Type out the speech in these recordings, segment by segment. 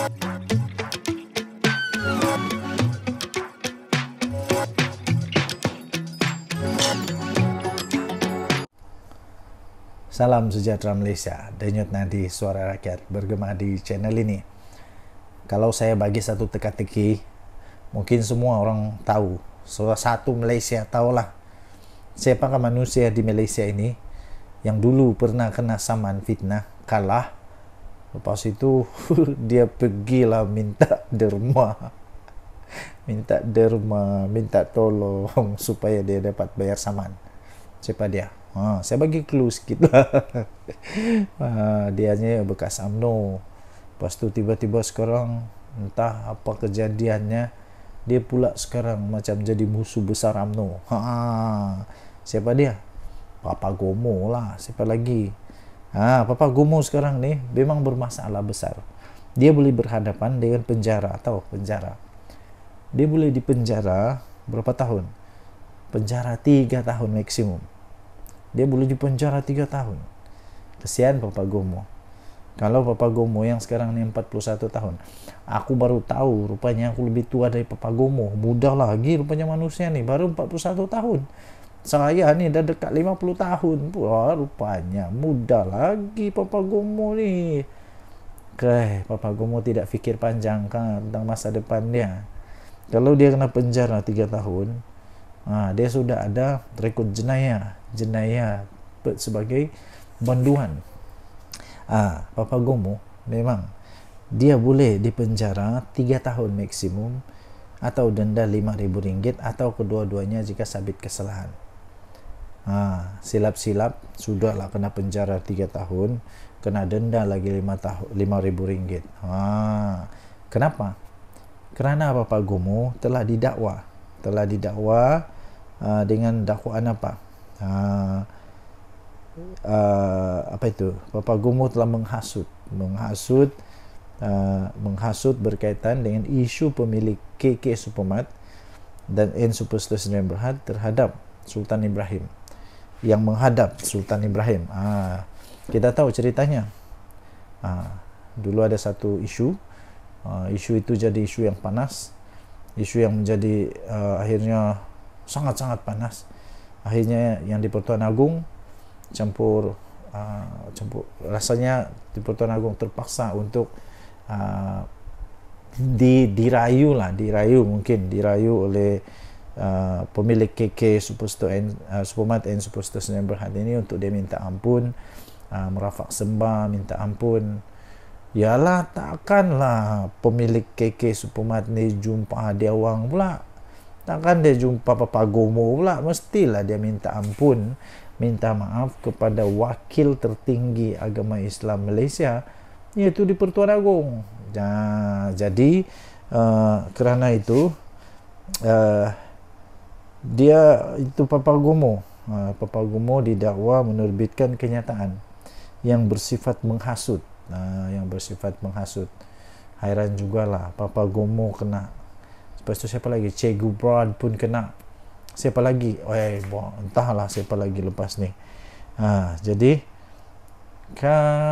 Salam sejahtera Malaysia, denyut nadi suara rakyat bergema di channel ini. Kalau saya bagi satu teka-teki, mungkin semua orang tahu, salah satu Malaysia tahulah siapakah manusia di Malaysia ini yang dulu pernah kena saman fitnah, kalah, lepas itu dia pergilah minta derma, minta tolong supaya dia dapat bayar saman. Siapa dia? Saya bagi clue sikit lah. Dianya bekas UMNO. Lepas tu tiba-tiba sekarang entah apa kejadiannya, dia pula sekarang macam jadi musuh besar UMNO. Siapa dia? Papa Gomo lah. Siapa lagi? Papa Gomo sekarang ni memang bermasalah besar. Dia boleh berhadapan dengan penjara atau penjara. Dia boleh dipenjara berapa tahun? Penjara 3 tahun maksimum. Dia boleh dipenjara 3 tahun. Kesian Papa Gomo. Kalau Papa Gomo yang sekarang ni 41 tahun. Aku baru tahu rupanya aku lebih tua dari Papa Gomo. Muda lagi rupanya manusia ni. Baru 41 tahun. Saya ni dah dekat 50 tahun. Wah, rupanya muda lagi Papa Gomo ni. Papa Gomo tidak fikir panjang kan tentang masa depan dia. Kalau dia kena penjara 3 tahun, dia sudah ada rekod jenayah sebagai banduan. Papa Gomo memang dia boleh dipenjara 3 tahun maksimum atau denda RM5,000 atau kedua-duanya jika sabit kesalahan. Silap-silap sudahlah kena penjara 3 tahun, kena denda lagi RM5,000. Kenapa? Kerana Papa Gomo telah didakwa dengan dakwaan apa? Apa itu? Papa Gomo telah menghasut berkaitan dengan isu pemilik KK Supermart dan N Superstore Sdn Bhd terhadap Sultan Ibrahim, yang menghadap Sultan Ibrahim. Kita tahu ceritanya. Dulu ada satu isu itu jadi isu yang panas, isu yang menjadi akhirnya sangat-sangat panas. Akhirnya yang di Pertuan Agong campur rasanya di Pertuan Agong terpaksa untuk dirayu oleh pemilik KK Supermart and Superstore Sdn Bhd ini untuk dia minta ampun, merafak sembah minta ampun. Yalah, takkanlah pemilik KK Supermart ni jumpa dia orang pula, takkan dia jumpa Papa Gomo pula, mestilah dia minta ampun, minta maaf kepada wakil tertinggi agama Islam Malaysia, iaitu di Pertuan Agong. Jadi kerana itu dia itu Papa Gomo didakwa menerbitkan kenyataan yang bersifat menghasut. Hairan jugalah, Papa Gomo kena. Lepas tu siapa lagi? Che Gubran pun kena. Siapa lagi? Entahlah siapa lagi lepas ni. Jadi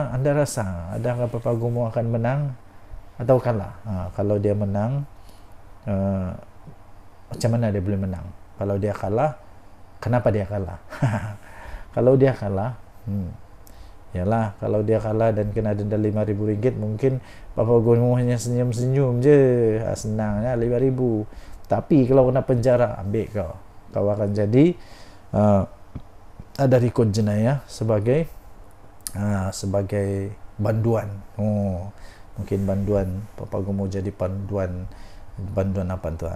anda rasa adakah Papa Gomo akan menang atau kalah? Kalau dia menang, macam mana dia boleh menang? Kalau dia kalah, kenapa dia kalah? Kalau dia kalah, yalah, kalau dia kalah dan kena denda RM5,000, mungkin Papa Gomo hanya senyum-senyum je, senangnya RM5,000. Tapi kalau kena penjara, ambil kau akan jadi ada rekod jenayah sebagai banduan. Mungkin banduan Papa Gomo jadi banduan apa tu?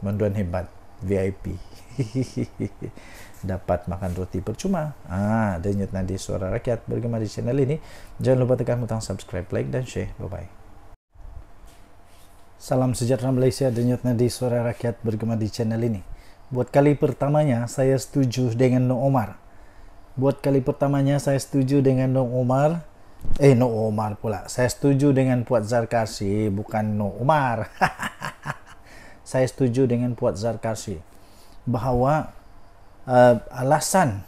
Banduan hebat VIP. Dapat makan roti percuma. Denyut nadi suara rakyat bergema di channel ini. Jangan lupa tekan butang subscribe, like dan share. Bye bye. Salam sejahtera Malaysia, denyut nadi suara rakyat bergema di channel ini. Buat kali pertamanya saya setuju dengan Noh Omar. Noh Omar pula. Saya setuju dengan Puat Zarkarsy, bukan Noh Omar. Saya setuju dengan Puat Zarkarsy bahawa alasan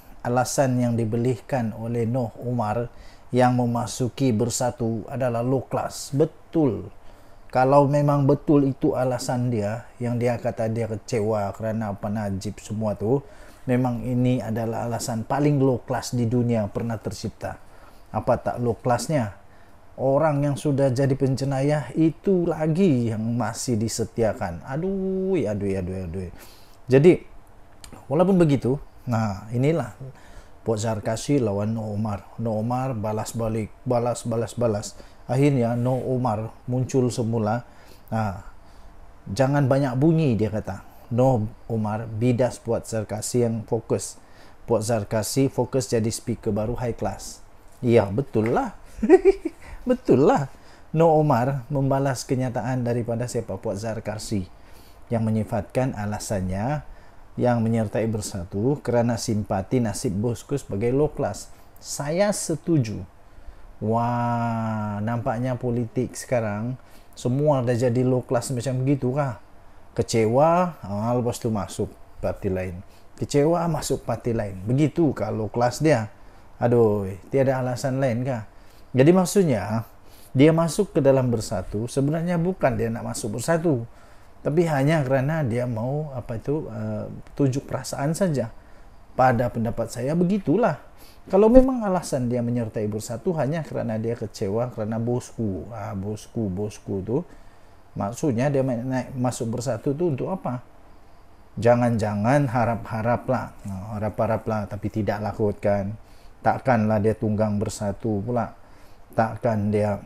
yang dibelihkan oleh Noh Omar yang memasuki bersatu adalah low class. Betul. Kalau memang betul itu alasan dia, yang dia kata dia kecewa kerana apa Najib semua tu, memang ini adalah alasan paling low class di dunia pernah tercipta. Apa tak low classnya? Orang yang sudah jadi penjenayah itu lagi yang masih disetiakan. Aduh. Jadi, walaupun begitu, nah inilah Puak Zarkasi lawan No Omar. No Omar balas balik, balas. Akhirnya No Omar muncul semula. Nah, jangan banyak bunyi dia kata. No Omar bidas Puak Zarkasi yang fokus. Puak Zarkasi fokus jadi speaker baru high class. Iya, betul lah. Betul lah. No Omar membalas kenyataan daripada siapa Puak Zarkasi yang menyifatkan alasannya yang menyertai bersatu kerana simpati nasib bosku sebagai low class. Saya setuju. Wah, nampaknya politik sekarang semua dah jadi low class macam begitu kah? Kecewa, lepas tu masuk parti lain. Kecewa, masuk parti lain. Begitu kah low class dia? Aduh, tiada alasan lain kah? Jadi maksudnya, dia masuk ke dalam bersatu sebenarnya bukan dia nak masuk bersatu, tapi hanya kerana dia mau tunjuk perasaan saja. Pada pendapat saya begitulah. Kalau memang alasan dia menyertai bersatu hanya kerana dia kecewa kerana bosku tu, maksudnya dia naik masuk bersatu tu untuk apa? Jangan-jangan harap-harap lah, tapi tidak lah kan. Takkanlah dia tunggang bersatu pula. Takkan dia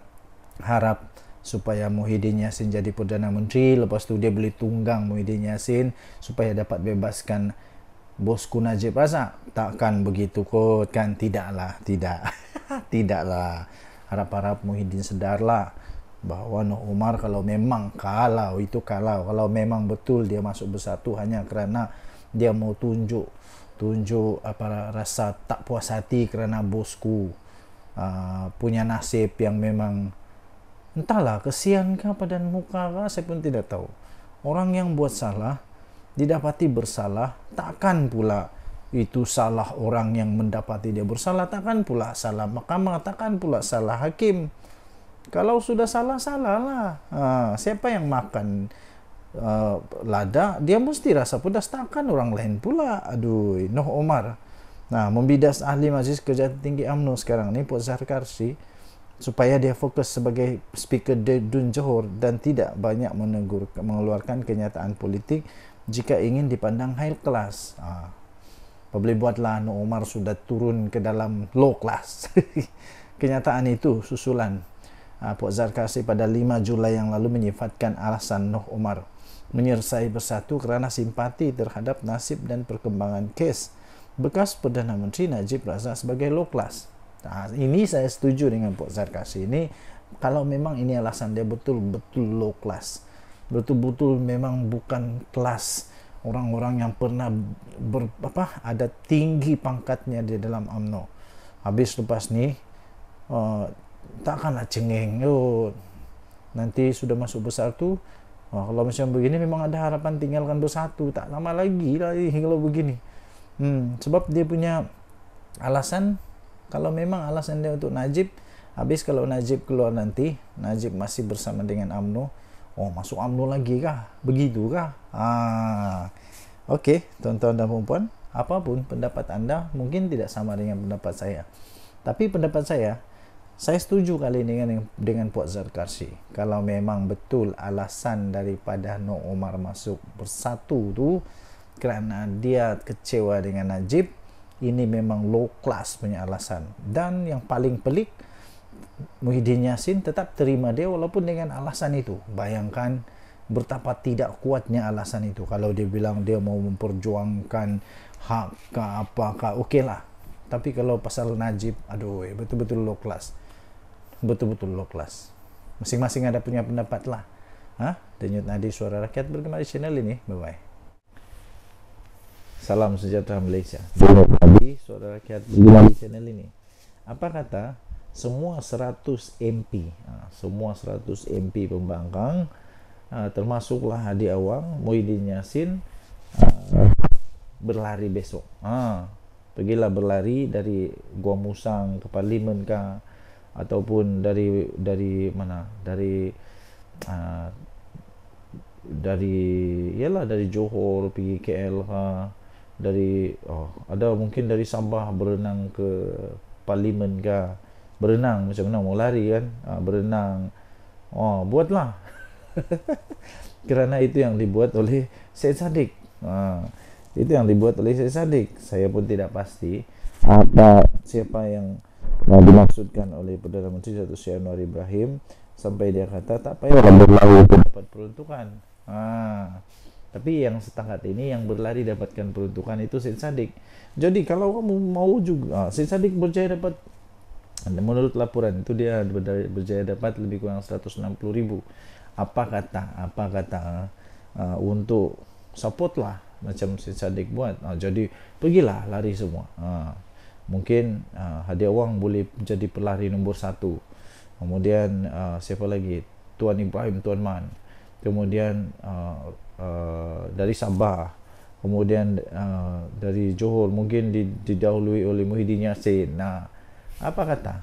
harap supaya Muhyiddin Yassin jadi Perdana Menteri, lepas tu dia beli tunggang Muhyiddin Yassin supaya dapat bebaskan bosku Najib Razak. Takkan begitu kot kan? Tidaklah. Tidaklah. Harap-harap Muhyiddin sedarlah bahawa No Omar kalau memang kalau memang betul dia masuk bersatu hanya kerana dia mau tunjuk rasa tak puas hati kerana bosku punya nasib yang memang entahlah, kesian kah padan muka kah, saya pun tidak tahu. Orang yang buat salah didapati bersalah, takkan pula itu salah orang yang mendapati dia bersalah, takkan pula salah mahkamah, takkan pula salah hakim. Kalau sudah salah, salahlah. Siapa yang makan lada, dia mesti rasa pedas, takkan orang lain pula. Aduh, No Omar. Nah, membidas ahli Majlis Kejahatan Tinggi UMNO sekarang ni Puak Zarkasi supaya dia fokus sebagai speaker Dun Johor dan tidak banyak mengeluarkan kenyataan politik jika ingin dipandang high class. Boleh buatlah No Omar sudah turun ke dalam low class. Kenyataan itu susulan Puak Zarkasi pada 5 Julai yang lalu menyifatkan alasan No Omar menyertai bersatu kerana simpati terhadap nasib dan perkembangan kes bekas Perdana Menteri Najib Razak sebagai low class. Ini saya setuju dengan Puak Zarkasi. Ini kalau memang ini alasan dia betul-betul low class, betul-betul memang bukan kelas orang-orang yang pernah ada tinggi pangkatnya di dalam UMNO. Habis lepas ni takkanlah cengeng. Nanti sudah masuk bersatu, kalau macam begini memang ada harapan tinggalkan bersatu. Tak lama lagi lah kalau begini. Sebab dia punya alasan, kalau memang alasan dia untuk Najib, habis kalau Najib keluar nanti, Najib masih bersama dengan UMNO, masuk UMNO lagi kah? Begitu kah? Okey, tuan-tuan dan puan-puan, apapun pendapat anda mungkin tidak sama dengan pendapat saya. Tapi pendapat saya setuju kali ini dengan Puak Zarkasi. Kalau memang betul alasan daripada No Omar masuk bersatu tu kerana dia kecewa dengan Najib, ini memang low class punya alasan. Dan yang paling pelik, Muhyiddin Yassin tetap terima dia walaupun dengan alasan itu. Bayangkan betapa tidak kuatnya alasan itu. Kalau dia bilang dia mau memperjuangkan hak ke apakah, okeylah. Tapi kalau pasal Najib, aduh, betul-betul low class. Betul-betul low class. Masing-masing ada punya pendapat lah. Denyut Nadi Suara Rakyat bergema di channel ini. Bye-bye. Salam sejahtera Malaysia. Tadi Suara Rakyat bergema di channel ini. Apa kata semua 100 MP, semua 100 MP pembangkang, termasuklah Hadi Awang, Muhyiddin Yassin, berlari besok. Pergilah berlari dari Gua Musang ke Parlimen kah, ataupun dari mana, uh, dari yalah dari Johor pergi KL dari ada mungkin dari Sabah berenang ke Parlimen ke, berenang macam mana mau lari kan, berenang, buatlah. Kerana itu yang dibuat oleh Syed Saddiq. Itu yang dibuat oleh Syed Saddiq. Saya pun tidak pasti siapa yang dimaksudkan oleh Perdana Menteri Datuk Seri Anwar Ibrahim sampai dia kata tak payah berlari dapat peruntukan. Tapi yang setakat ini yang berlari dapatkan peruntukan itu Syed Saddiq. Jadi kalau kamu mau juga, Syed Saddiq berjaya dapat, menurut laporan itu dia berjaya dapat lebih kurang 160.000. Apa kata untuk support lah macam Syed Saddiq buat. Jadi pergilah lari semua. Mungkin hadiah wang boleh jadi pelari nombor 1. Kemudian siapa lagi, Tuan Ibrahim Tuan Man. Kemudian dari Sabah, kemudian dari Johor mungkin didahului oleh Muhyiddin Yassin. Apa kata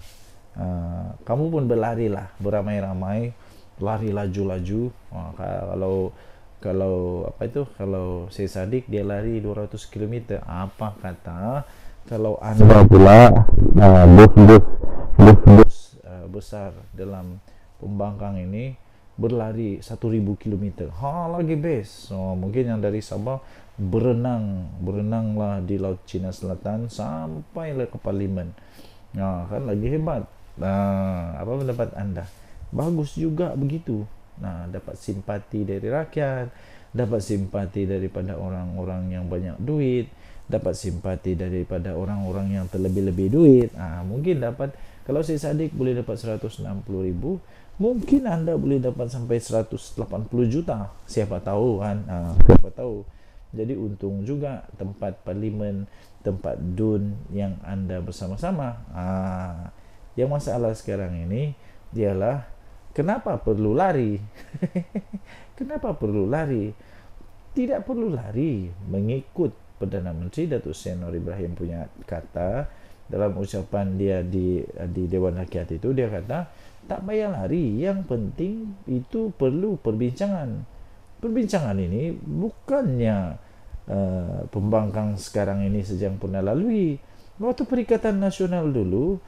kamu pun berlarilah beramai-ramai, lari laju-laju. Kalau Syed Saddiq dia lari 200 km, apa kata kalau anda pula bos besar dalam pembangkang ini berlari 1.000 km, lagi best. Mungkin yang dari Sabah berenanglah di Laut Cina Selatan sampailah ke Parlimen. Kan lagi hebat. Apa pendapat anda? Bagus juga begitu. Dapat simpati dari rakyat, dapat simpati daripada orang-orang yang banyak duit, dapat simpati daripada orang-orang yang terlebih-lebih duit. Mungkin dapat, kalau Syed Saddiq boleh dapat 160.000, mungkin anda boleh dapat sampai 180 juta. Siapa tahu kan? Siapa tahu. Jadi untung juga tempat Parlimen, tempat DUN yang anda bersama-sama. Yang masalah sekarang ini ialah kenapa perlu lari? Kenapa perlu lari? Tidak perlu lari mengikut Perdana Menteri Datuk Seri Anwar Ibrahim punya kata dalam ucapan dia di Dewan Rakyat itu. Dia kata tak payah lari, yang penting itu perlu perbincangan. Perbincangan ini bukannya pembangkang sekarang ini sejak pernah lalui. Waktu Perikatan Nasional dulu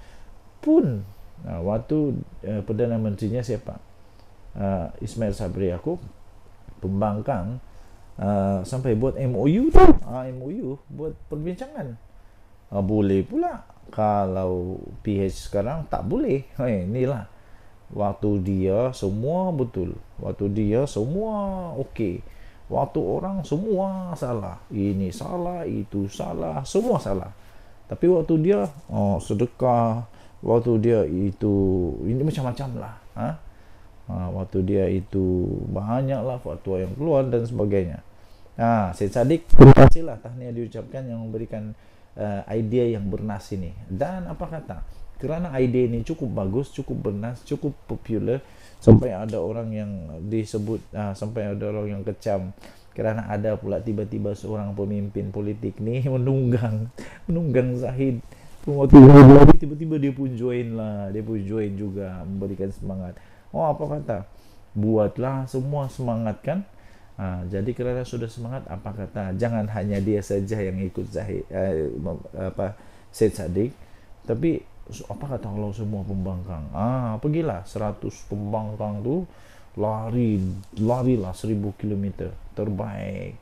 pun, waktu Perdana Menterinya siapa, Ismail Sabri Yaakob, pembangkang sampai buat MOU tu, MOU buat perbincangan. Boleh pula. Kalau PH sekarang tak boleh. Inilah waktu dia semua betul, waktu dia semua okey, waktu orang semua salah, ini salah, itu salah, semua salah. Tapi waktu dia sedekah, waktu dia itu ini macam-macam lah. Waktu dia itu banyaklah fatwa yang keluar dan sebagainya. Syed Saddiq, terima kasihlah, tahniah diucapkan yang memberikan idea yang bernas ini. Dan apa kata, kerana idea ini cukup bagus, cukup bernas, cukup popular, sampai ada orang yang disebut, sampai ada orang yang kecam kerana ada pula tiba-tiba seorang pemimpin politik ni menunggang Zahid. Waktu tiba-tiba dia pun join juga, memberikan semangat. Apa kata, buatlah semua semangat kan. Jadi kerana sudah semangat, apa kata, jangan hanya dia saja yang ikut Syed Saddiq, tapi apa kata kalau semua pembangkang, pergilah 100 pembangkang tu larilah 1.000 km terbaik.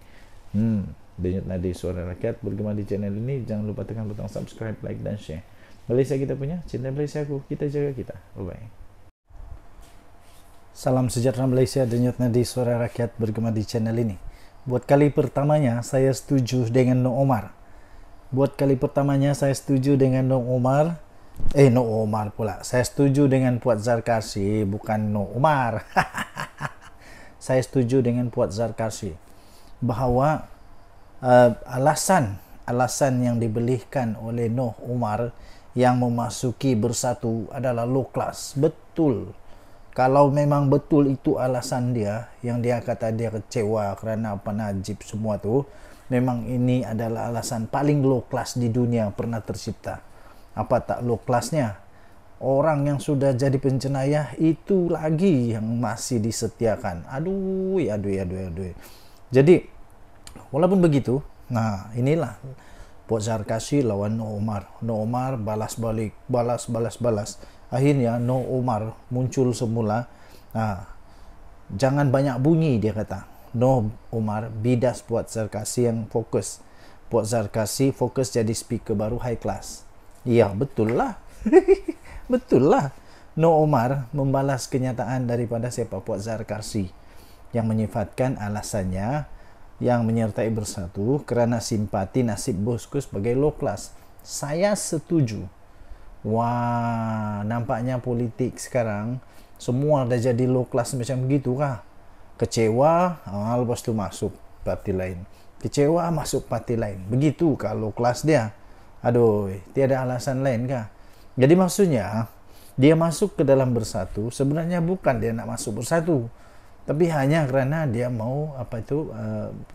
Denyut Nadi Suara Rakyat bergema di channel ini. Jangan lupa tekan butang subscribe, like dan share. Malaysia kita punya, cinta Malaysia aku, kita jaga kita. Bye-bye. Salam sejahtera Malaysia, denyut nadi suara rakyat bergema di channel ini. Buat kali pertamanya saya setuju dengan Noh Omar. Saya setuju dengan Saya setuju dengan Puat Zarkarsy, bukan Noh Omar. Saya setuju dengan Puat Zarkarsy bahawa alasan yang dibelihkan oleh Noh Omar yang memasuki Bersatu adalah low class. Betul. Kalau memang betul itu alasan dia, yang dia kata dia kecewa kerana apa Najib semua tu, memang ini adalah alasan paling low class di dunia pernah tercipta. Apa tak low classnya? Orang yang sudah jadi penjenayah itu lagi yang masih disetiakan. Aduh, aduh. Jadi walaupun begitu, nah inilah Puak Zarkasi lawan Noh Umar. Noh Umar balas balik, balas. Akhirnya Noh Umar muncul semula. Nah, jangan banyak bunyi, dia kata. Noh Umar bidas Puak Zarkasi yang fokus. Puak Zarkasi fokus jadi speaker baru high class. Iya, betul lah. Betul lah. Noh Umar membalas kenyataan daripada siapa? Puak Zarkasi yang menyifatkan alasannya yang menyertai bersatu kerana simpati nasib bosku sebagai low class. Saya setuju. Wah, nampaknya politik sekarang semua dah jadi low class macam begitu kah? Kecewa, lepas tu masuk parti lain. Kecewa, masuk parti lain. Begitu kah low class dia? Aduh, tiada alasan lain kah? Jadi maksudnya, dia masuk ke dalam bersatu, sebenarnya bukan dia nak masuk bersatu, tapi hanya kerana dia mau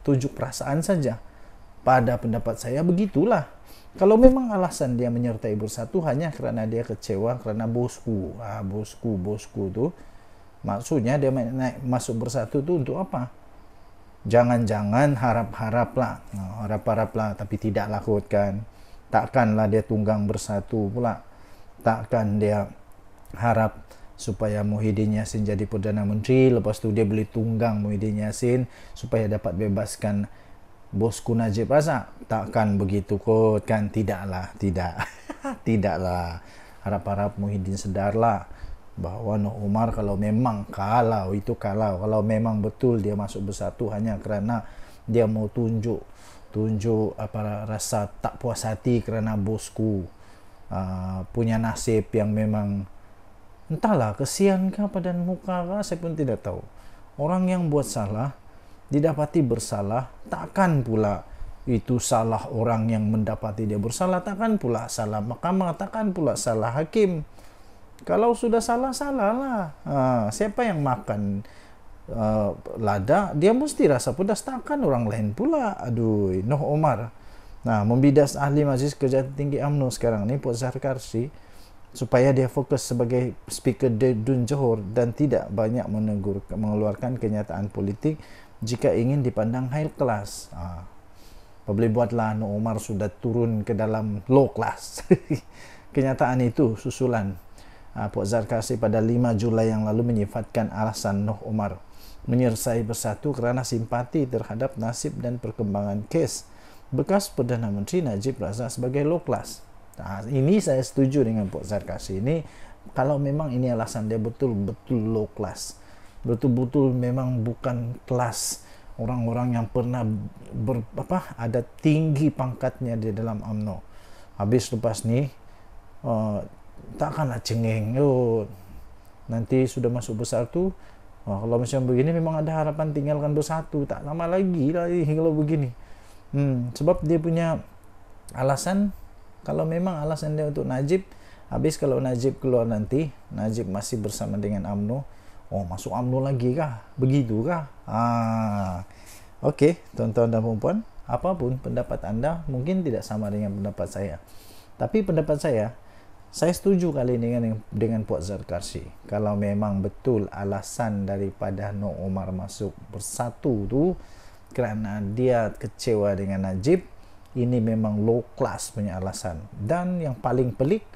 tunjuk perasaan saja. Pada pendapat saya begitulah. Kalau memang alasan dia menyertai bersatu hanya kerana dia kecewa kerana bosku tu, maksudnya dia masuk bersatu tu untuk apa? Jangan-jangan harap-harap lah, tapi tidak lah kan. Takkanlah dia tunggang bersatu pula. Takkan dia harap supaya Muhyiddin Yassin jadi Perdana Menteri, lepas tu dia beli tunggang Muhyiddin Yassin supaya dapat bebaskan bosku Najib Razak. Takkan begitu kot kan? Tidaklah. Tidaklah. Harap-harap Muhyiddin sedarlah bahawa Noh Umar kalau memang kalau memang betul dia masuk bersatu hanya kerana dia mau tunjuk rasa tak puas hati kerana bosku punya nasib yang memang entahlah, kesian kah padan muka kah, saya pun tidak tahu. Orang yang buat salah didapati bersalah, takkan pula itu salah orang yang mendapati dia bersalah, takkan pula salah mahkamah, takkan pula salah hakim. Kalau sudah salah lah. Siapa yang makan lada, dia mesti rasa pedas, takkan orang lain pula. Aduh, Noh Umar. Nah, membidas ahli Majlis Kejahatan Tinggi UMNO sekarang ni, Puak Zarkasi, supaya dia fokus sebagai speaker Dun Johor dan tidak banyak mengeluarkan kenyataan politik jika ingin dipandang high class. Boleh buatlah Noh Umar sudah turun ke dalam low class. Kenyataan itu susulan Puak Zarkasi pada 5 Julai yang lalu menyifatkan alasan Noh Umar menyertai bersatu kerana simpati terhadap nasib dan perkembangan kes bekas Perdana Menteri Najib Razak sebagai low class. Ini saya setuju dengan Puak Zarkasi ini. Kalau memang ini alasan dia betul-betul low class, betul-betul memang bukan kelas orang-orang yang pernah ada tinggi pangkatnya di dalam UMNO. Habis lepas ni takkanlah cengeng. Nanti sudah masuk bersatu, kalau macam begini memang ada harapan tinggalkan bersatu. Tak lama lagi lah kalau begini. Sebab dia punya alasan, kalau memang alasan dia untuk Najib, habis kalau Najib keluar nanti, Najib masih bersama dengan UMNO, masuk UMNO lagi kah? Begitu kah? Okey, tuan-tuan dan puan-puan, apapun pendapat anda mungkin tidak sama dengan pendapat saya. Tapi pendapat saya setuju kali ini dengan Puak Zarkasi. Kalau memang betul alasan daripada Noh Umar masuk bersatu tu kerana dia kecewa dengan Najib, ini memang low class punya alasan. Dan yang paling pelik,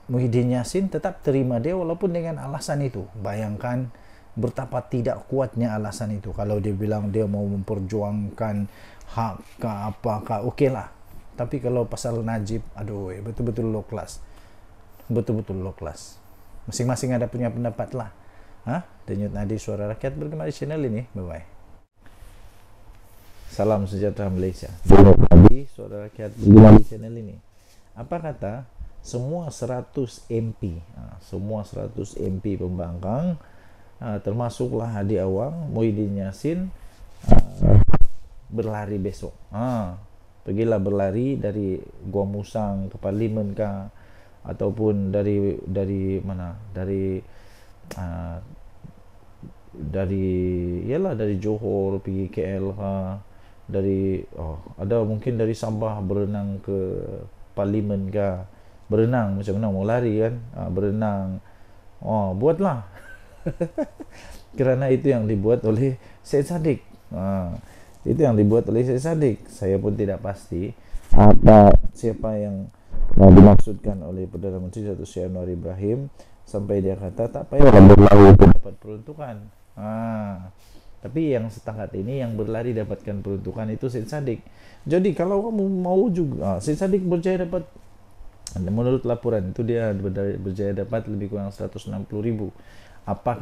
Muhyiddin Yassin tetap terima dia walaupun dengan alasan itu. Bayangkan betapa tidak kuatnya alasan itu. Kalau dia bilang dia mau memperjuangkan hak ke apakah, okeylah. Tapi kalau pasal Najib, aduh, betul-betul low class. Betul-betul low class. Masing-masing ada punya pendapat lah. Denyut Nadi Suara Rakyat bergema di channel ini. Bye-bye. Salam sejahtera Malaysia. Denyut Nadi Suara Rakyat bergema di channel ini. Apa kata semua 100 MP, semua 100 MP pembangkang, termasuklah Hadi Awang, Muhyiddin Yassin, berlari besok. Pergilah berlari dari Gua Musang ke Parlimen kah, ataupun dari mana, dari Johor pergi KL ada mungkin dari Sabah berenang ke Parlimen kah. berenang macam mana mau lari kan, berenang, buatlah. Kerana itu yang dibuat oleh Syed Saddiq. Itu yang dibuat oleh Syed Saddiq. Saya pun tidak pasti siapa yang dimaksudkan oleh Perdana Menteri Datuk Seri Anwar Ibrahim sampai dia kata tak payah berlari untuk dapat peruntukan. Tapi yang setakat ini yang berlari dapatkan peruntukan itu Syed Saddiq. Jadi kalau kamu mau juga, Syed Saddiq berjaya dapat, menurut laporan itu dia berjaya dapat lebih kurang 160.000. Apa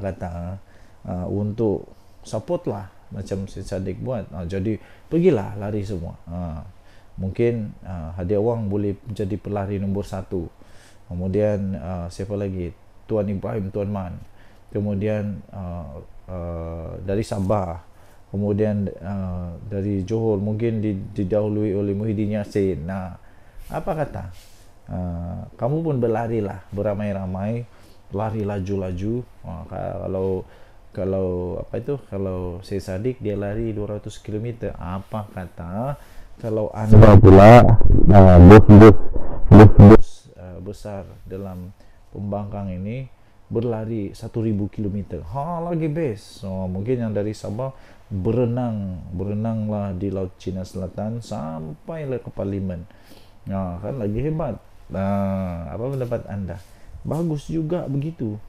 kata untuk support lah macam Syed Saddiq buat. Jadi pergilah lari semua. Mungkin hadiah wang boleh jadi pelari nombor 1. Kemudian siapa lagi, Tuan Ibrahim Tuan Man, kemudian dari Sabah, kemudian dari Johor mungkin didahului oleh Muhyiddin Yassin. Apa kata kamu pun berlarilah beramai-ramai, lari laju-laju. Kalau kalau Syed Saddiq dia lari 200 km, apa kata kalau Anda pula bos besar dalam pembangkang ini berlari 1.000 km, lagi best. Mungkin yang dari Sabah berenanglah di Laut Cina Selatan sampailah ke Parlimen. Kan lagi hebat. Apa pendapat Anda? Bagus juga begitu.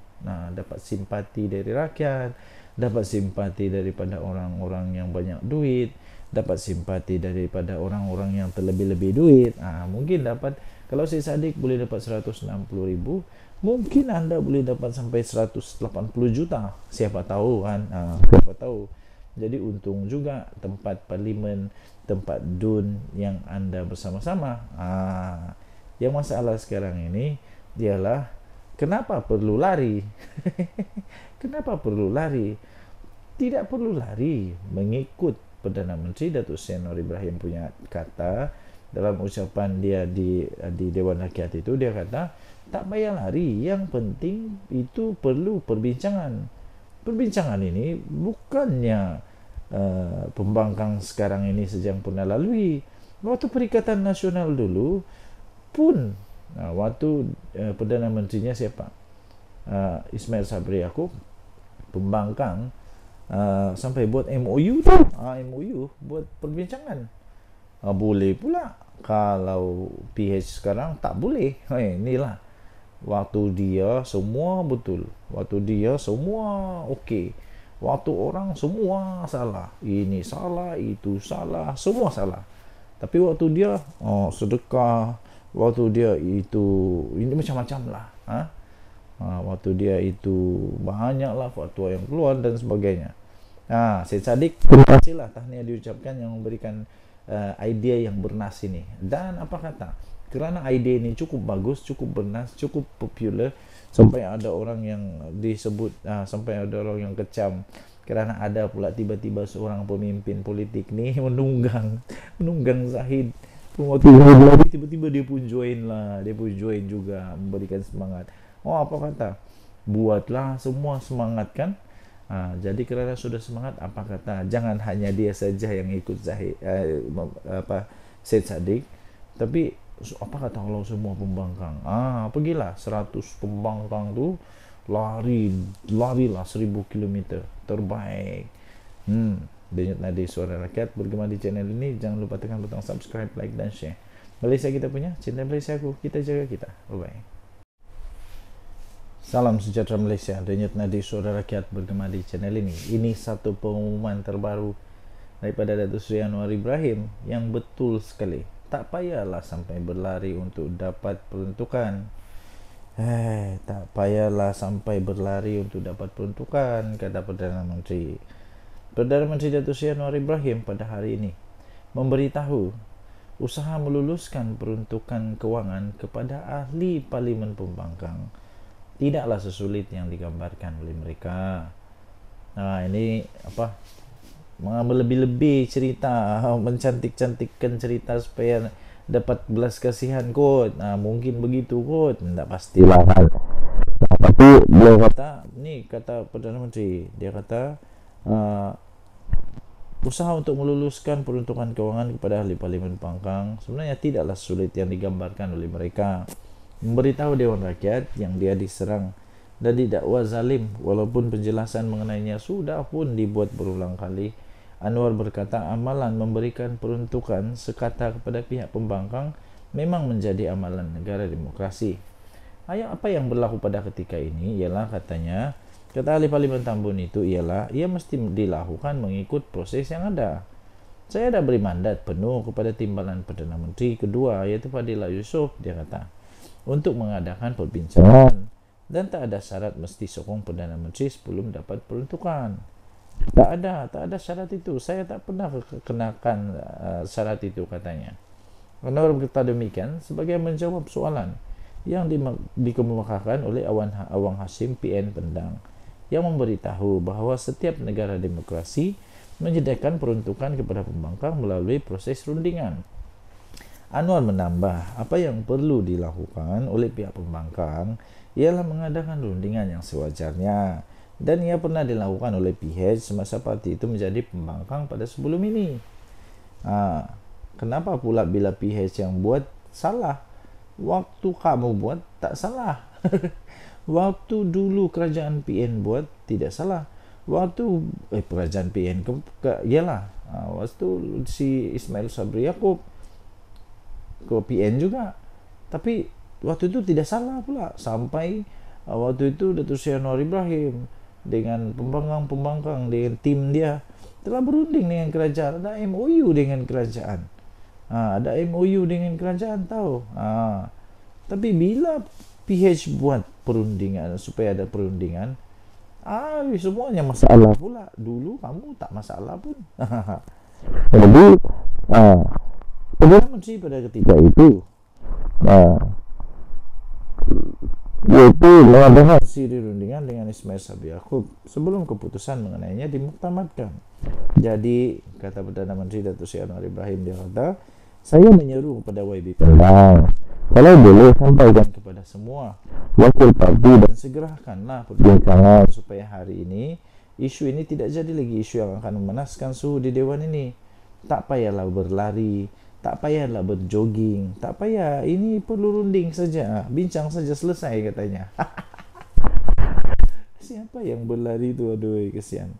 Dapat simpati dari rakyat, dapat simpati daripada orang-orang yang banyak duit, dapat simpati daripada orang-orang yang terlebih-lebih duit. Mungkin dapat, kalau Syed Saddiq boleh dapat 160.000, mungkin Anda boleh dapat sampai 180 juta. Siapa tahu kan? Siapa tahu. Jadi untung juga tempat Parlimen, tempat DUN yang Anda bersama-sama. Yang masalah sekarang ini ialah kenapa perlu lari? Kenapa perlu lari? Tidak perlu lari mengikut Perdana Menteri Datuk Seri Anwar Ibrahim punya kata dalam ucapan dia di Dewan Rakyat itu. Dia kata tak payah lari, yang penting itu perlu perbincangan. Perbincangan ini bukannya pembangkang sekarang ini sejak pernah lalui. Waktu Perikatan Nasional dulu pun, waktu Perdana Menterinya siapa, Ismail Sabri Yaakob, pembangkang sampai buat MOU tu, MOU buat perbincangan. Boleh pula. Kalau PH sekarang tak boleh. Inilah waktu dia semua betul, waktu dia semua okey, waktu orang semua salah, ini salah, itu salah, semua salah. Tapi waktu dia sedekah, waktu dia itu ini macam-macam lah. Waktu dia itu banyaklah fatwa yang keluar dan sebagainya. Syed Saddiq, terima kasihlah tahniah diucapkan yang memberikan idea yang bernas ini. Dan apa kata, kerana idea ini cukup bagus, cukup bernas, cukup popular, sampai ada orang yang disebut, sampai ada orang yang kecam kerana ada pula tiba-tiba seorang pemimpin politik ni menunggang Zahid. Waktu tiba-tiba dia pun join juga, memberikan semangat. Apa kata, buatlah semua semangat kan. Jadi kerana sudah semangat, apa kata, jangan hanya dia saja yang ikut Syed Saddiq, tapi apa kata kalau semua pembangkang, pergilah 100 pembangkang tu larilah 1.000 km terbaik. Denyut Nadi Suara Rakyat bergema di channel ini. Jangan lupa tekan butang subscribe, like dan share. Malaysia kita punya, cinta Malaysia aku, kita jaga kita. Bye-bye. Salam sejahtera Malaysia. Denyut Nadi Suara Rakyat bergema di channel ini. Ini satu pengumuman terbaru daripada Datuk Seri Anwar Ibrahim yang betul sekali. Tak payahlah sampai berlari untuk dapat peruntukan. Tak payahlah sampai berlari untuk dapat peruntukan, kata Perdana Menteri. Perdana Menteri Datuk Seri Anwar Ibrahim pada hari ini memberitahu usaha meluluskan peruntukan kewangan kepada ahli Parlimen Pembangkang tidaklah sesulit yang digambarkan oleh mereka. Ini apa, melebih-lebih cerita, mencantik-cantikkan cerita supaya dapat belas kasihan kot. Mungkin begitu kot, tidak pastilah kan. Tapi dia kata, ni kata Perdana Menteri, dia kata Usaha untuk meluluskan peruntukan keuangan kepada ahli parlimen pembangkang sebenarnya tidaklah sulit yang digambarkan oleh mereka. Memberitahu Dewan Rakyat yang dia diserang dan didakwa zalim, walaupun penjelasan mengenainya sudah pun dibuat berulang kali. Anwar berkata amalan memberikan peruntukan sekata kepada pihak pembangkang memang menjadi amalan negara demokrasi. Apa yang berlaku pada ketika ini ialah, katanya, kata ahli parlimen Tambun itu ialah ia mesti dilakukan mengikut proses yang ada. Saya dah beri mandat penuh kepada timbalan Perdana Menteri kedua, iaitu Fadillah Yusof, dia kata, untuk mengadakan perbincangan dan tak ada syarat mesti sokong Perdana Menteri sebelum dapat peruntukan. Tak ada syarat itu. Saya tak pernah kenakan syarat itu, katanya. Anwar berkata demikian sebagai menjawab soalan yang dikemukakan oleh Awang Hashim PN Pendang, yang memberitahu bahawa setiap negara demokrasi menyediakan peruntukan kepada pembangkang melalui proses rundingan. Anwar menambah, apa yang perlu dilakukan oleh pihak pembangkang ialah mengadakan rundingan yang sewajarnya, dan ia pernah dilakukan oleh PH semasa parti itu menjadi pembangkang pada sebelum ini. Kenapa pula bila PH yang buat salah? Waktu kamu buat tak salah. Waktu dulu kerajaan PN buat tidak salah. Waktu kerajaan PN ialah waktu si Ismail Sabri Yaakob ke PN juga, tapi waktu itu tidak salah pula. Sampai waktu itu Datuk Seri Anwar Ibrahim dengan pembangkang dengan tim dia telah berunding dengan kerajaan, ada MOU dengan kerajaan. Ada MOU dengan kerajaan, tahu. Tapi bila PH buat perundingan supaya ada perundingan, semuanya masalah pula. Dulu kamu tak masalah pun. Jadi Perdana Menteri pada ketika itu yaitu mengadakan siri rundingan dengan Ismail Sabri Yaakob sebelum keputusan mengenainya dimuktamadkan. Jadi, kata Perdana Menteri Datuk Seri Anwar Ibrahim, dia kata, saya menyeru kepada YB Pendang, kalau boleh sampaikan kepada semua wakil parti dan segerakanlah perbincangan supaya hari ini isu ini tidak jadi lagi isu yang akan memanaskan suhu di Dewan ini. Tak payahlah berlari, tak payahlah berjogging, tak payah, ini perlu runding saja, bincang saja, selesai, katanya. Siapa yang berlari tu, aduh, kesian.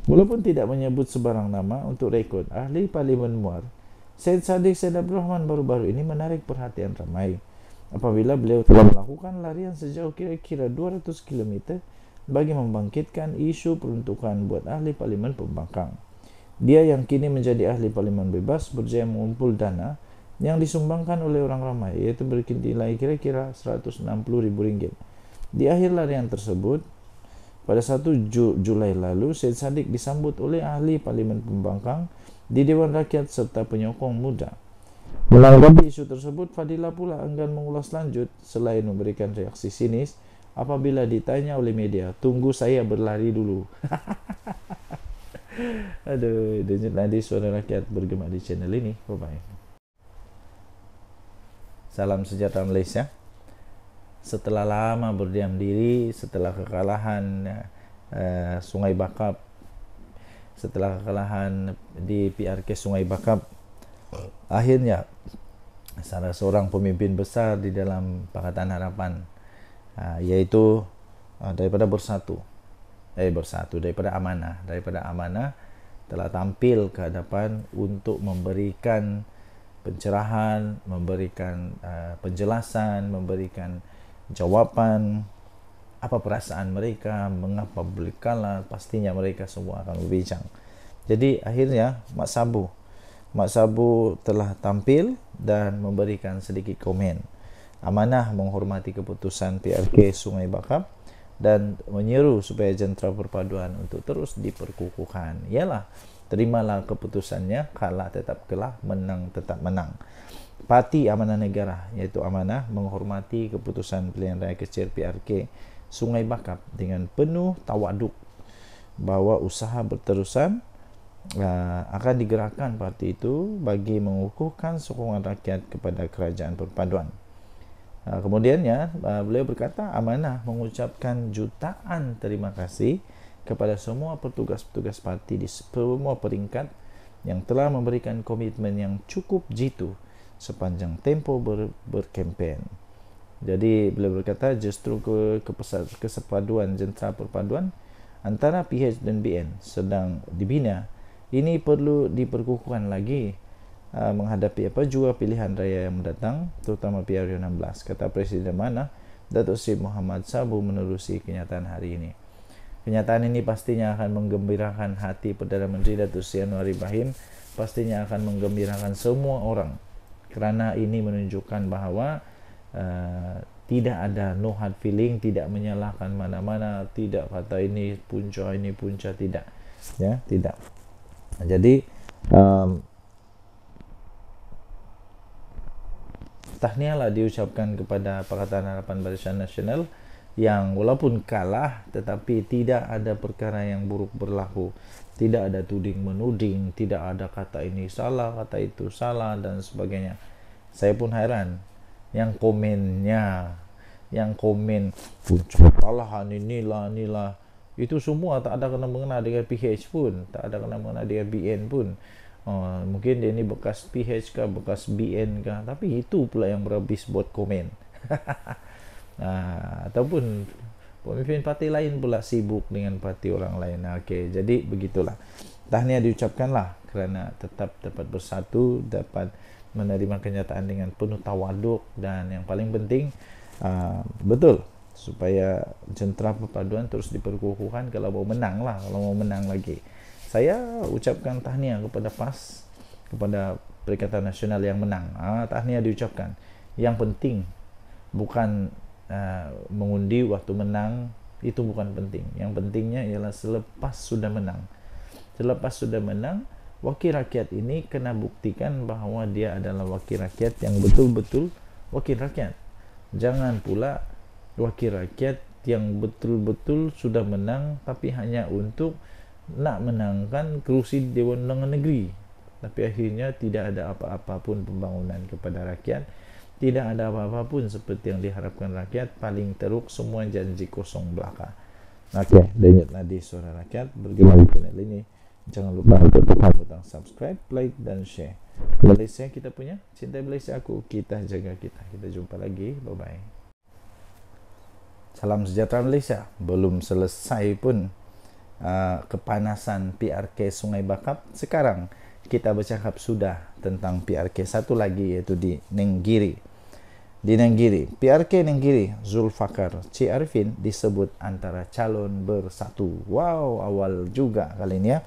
Walaupun tidak menyebut sebarang nama, untuk rekod, ahli parlimen Muar Syed Saddiq Syed Abdul Rahman baru-baru ini menarik perhatian ramai apabila beliau telah melakukan larian sejauh kira-kira 200 km bagi membangkitkan isu peruntukan buat ahli parlimen pembangkang. Dia yang kini menjadi ahli parlimen bebas berjaya mengumpul dana yang disumbangkan oleh orang ramai, iaitu bernilai kira-kira RM160,000. Di akhir larian tersebut, pada 1 Julai lalu, Syed Saddiq disambut oleh ahli parlimen pembangkang di Dewan Rakyat serta penyokong muda. Menanggapi isu tersebut, Fadillah pula enggan mengulas lanjut selain memberikan reaksi sinis apabila ditanya oleh media, tunggu saya berlari dulu. Aduh, denyut nadi suara rakyat bergema di channel ini. Bye-bye. Salam sejahtera Malaysia. Setelah lama berdiam diri, setelah kekalahan Sungai Bakap, setelah kekalahan di PRK Sungai Bakap, akhirnya salah seorang pemimpin besar di dalam Pakatan Harapan, yaitu daripada Amanah telah tampil ke hadapan untuk memberikan pencerahan, memberikan penjelasan, memberikan jawapan apa perasaan mereka, mengapa boleh kalah. Pastinya mereka semua akan berbincang. Jadi akhirnya Mak Sabu telah tampil dan memberikan sedikit komen. Amanah menghormati keputusan PRK Sungai Bakap dan menyeru supaya jentera perpaduan untuk terus diperkukuhkan. Ialah, terimalah keputusannya, kalah tetap kalah, menang tetap menang. Parti Amanah Negara, iaitu Amanah, menghormati keputusan pilihan raya kecil PRK Sungai Bakap dengan penuh tawaduk bahawa usaha berterusan akan digerakkan parti itu bagi mengukuhkan sokongan rakyat kepada kerajaan perpaduan. Kemudiannya beliau berkata, Amanah mengucapkan jutaan terima kasih kepada semua petugas-petugas parti di semua peringkat yang telah memberikan komitmen yang cukup jitu sepanjang tempo berkempen. Jadi beliau berkata justru kesepaduan jentera perpaduan antara PH dan BN sedang dibina. Ini perlu diperkukuhkan lagi menghadapi juga pilihan raya yang mendatang, terutama PR16, kata Presiden Mana Datuk Seri Muhammad Sabu menerusi kenyataan hari ini. Kenyataan ini pastinya akan menggembirakan hati Perdana Menteri Datuk Seri Anwar Ibrahim, pastinya akan menggembirakan semua orang, kerana ini menunjukkan bahawa tidak ada no hard feeling, tidak menyalahkan mana-mana, tidak kata ini punca, tidak, ya, tidak. Jadi tahniahlah diucapkan kepada Pakatan Harapan Barisan Nasional yang walaupun kalah tetapi tidak ada perkara yang buruk berlaku, tidak ada tuding menuding, tidak ada kata ini salah, kata itu salah dan sebagainya. Saya pun heran yang komen kalahan inilah itu semua tak ada kena mengena dengan PH pun, tak ada kena mengena dengan BN pun. Mungkin dia ni bekas PH kah, bekas BN kah, tapi itu pula yang berhabis buat komen. Ataupun pemimpin parti lain pula sibuk dengan parti orang lain. Okey, jadi begitulah. Tahniah diucapkanlah kerana tetap dapat bersatu, dapat menerima kenyataan dengan penuh tawaduk, dan yang paling penting betul supaya jentera perpaduan terus diperkukuhkan kalau mau menang lagi. Saya ucapkan tahniah kepada PAS, kepada Perikatan Nasional yang menang. Tahniah diucapkan. Yang penting bukan mengundi waktu menang, itu bukan penting. Yang pentingnya ialah selepas sudah menang. Selepas sudah menang, wakil rakyat ini kena buktikan bahawa dia adalah wakil rakyat yang betul-betul wakil rakyat. Jangan pula wakil rakyat yang betul-betul sudah menang tapi hanya untuk nak menangkan kerusi Dewan Undangan Negeri, tapi akhirnya tidak ada apa-apa pun pembangunan kepada rakyat, tidak ada apa-apa pun seperti yang diharapkan rakyat, paling teruk semua janji kosong belaka. Okey, Denyut Nadi Suara Rakyat bergema di channel ini. Jangan lupa untuk tekan butang subscribe, like dan share. Malaysia kita punya, cinta Malaysia aku, kita jaga kita. Kita jumpa lagi, bye-bye. Salam sejahtera Malaysia. Belum selesai pun kepanasan PRK Sungai Bakap. Sekarang kita bercakap sudah tentang PRK satu lagi, iaitu di Nenggiri. Di Nenggiri, PRK Nenggiri, Zulfakar C. Arifin disebut antara calon bersatu. Wow, awal juga kali ini ya.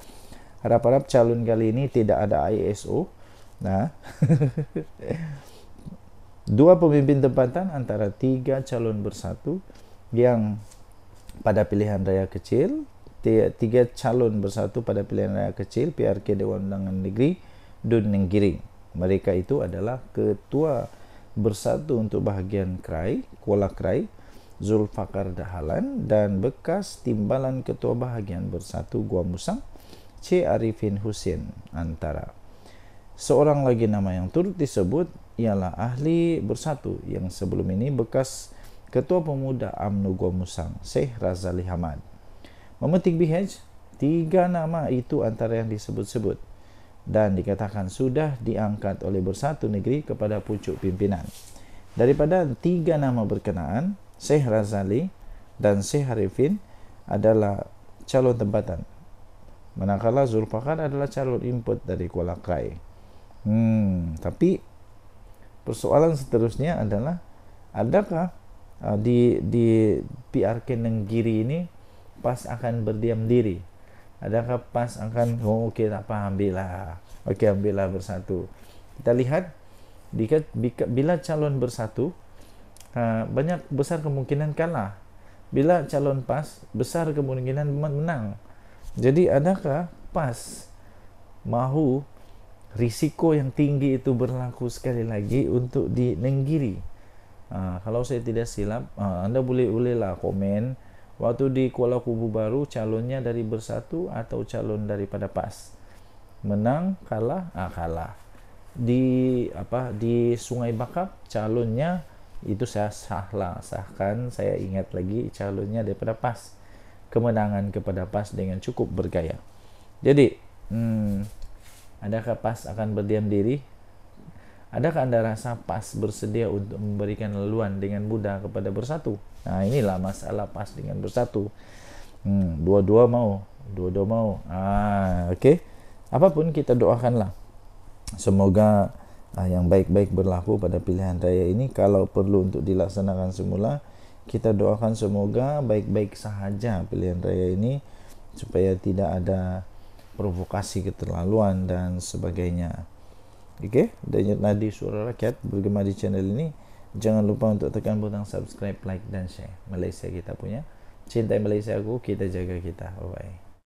Harap-harap calon kali ini tidak ada ISO. Dua pemimpin tempatan antara tiga calon bersatu yang pada pilihan raya kecil, tiga calon bersatu pada pilihan raya kecil PRK Dewan Undangan Negeri Dun Nenggiri. Mereka itu adalah Ketua Bersatu untuk Bahagian Krai, Kuala Krai, Zulfakar Dahalan, dan bekas Timbalan Ketua Bahagian Bersatu Gua Musang, C. Arifin Hussein Antara. Seorang lagi nama yang turut disebut ialah ahli bersatu yang sebelum ini bekas Ketua Pemuda UMNO Gua Musang, Syekh Razali Hamad. Memetik BH, tiga nama itu antara yang disebut-sebut dan dikatakan sudah diangkat oleh Bersatu Negeri kepada pucuk pimpinan. Daripada tiga nama berkenaan, Syekh Razali dan Syekh Arifin adalah calon tempatan, manakala Zulfakar adalah calon input dari Kuala Krai. Tapi persoalan seterusnya adalah, adakah di PRK Nenggiri ini PAS akan berdiam diri? Adakah PAS akan okey tak apa, ambillah bersatu? Kita lihat bila calon bersatu banyak besar kemungkinan kalah, bila calon PAS besar kemungkinan menang. Jadi adakah PAS mahu risiko yang tinggi itu berlaku sekali lagi untuk di Nenggiri? Kalau saya tidak silap, anda bolehlah komen waktu di Kuala Kubu Baru calonnya dari Bersatu atau calon daripada PAS. Menang, kalah, kalah. Di Sungai Bakap calonnya itu saya sahkan, saya ingat lagi calonnya daripada PAS. Kemenangan kepada PAS dengan cukup bergaya. Jadi Adakah PAS akan berdiam diri? Adakah Anda rasa PAS bersedia untuk memberikan leluhon dengan mudah kepada Bersatu? Nah, inilah masalah PAS dengan Bersatu. Dua-dua mau. Okey. Apapun kita doakanlah. Semoga yang baik-baik berlaku pada pilihan raya ini. Kalau perlu untuk dilaksanakan semula, kita doakan semoga baik-baik sahaja pilihan raya ini, supaya tidak ada provokasi keterlaluan dan sebagainya. Okey, Denyut Nadi Suara Rakyat bergema di channel ini. Jangan lupa untuk tekan butang subscribe, like dan share. Malaysia kita punya. Cintai Malaysia aku, kita jaga kita. Bye bye.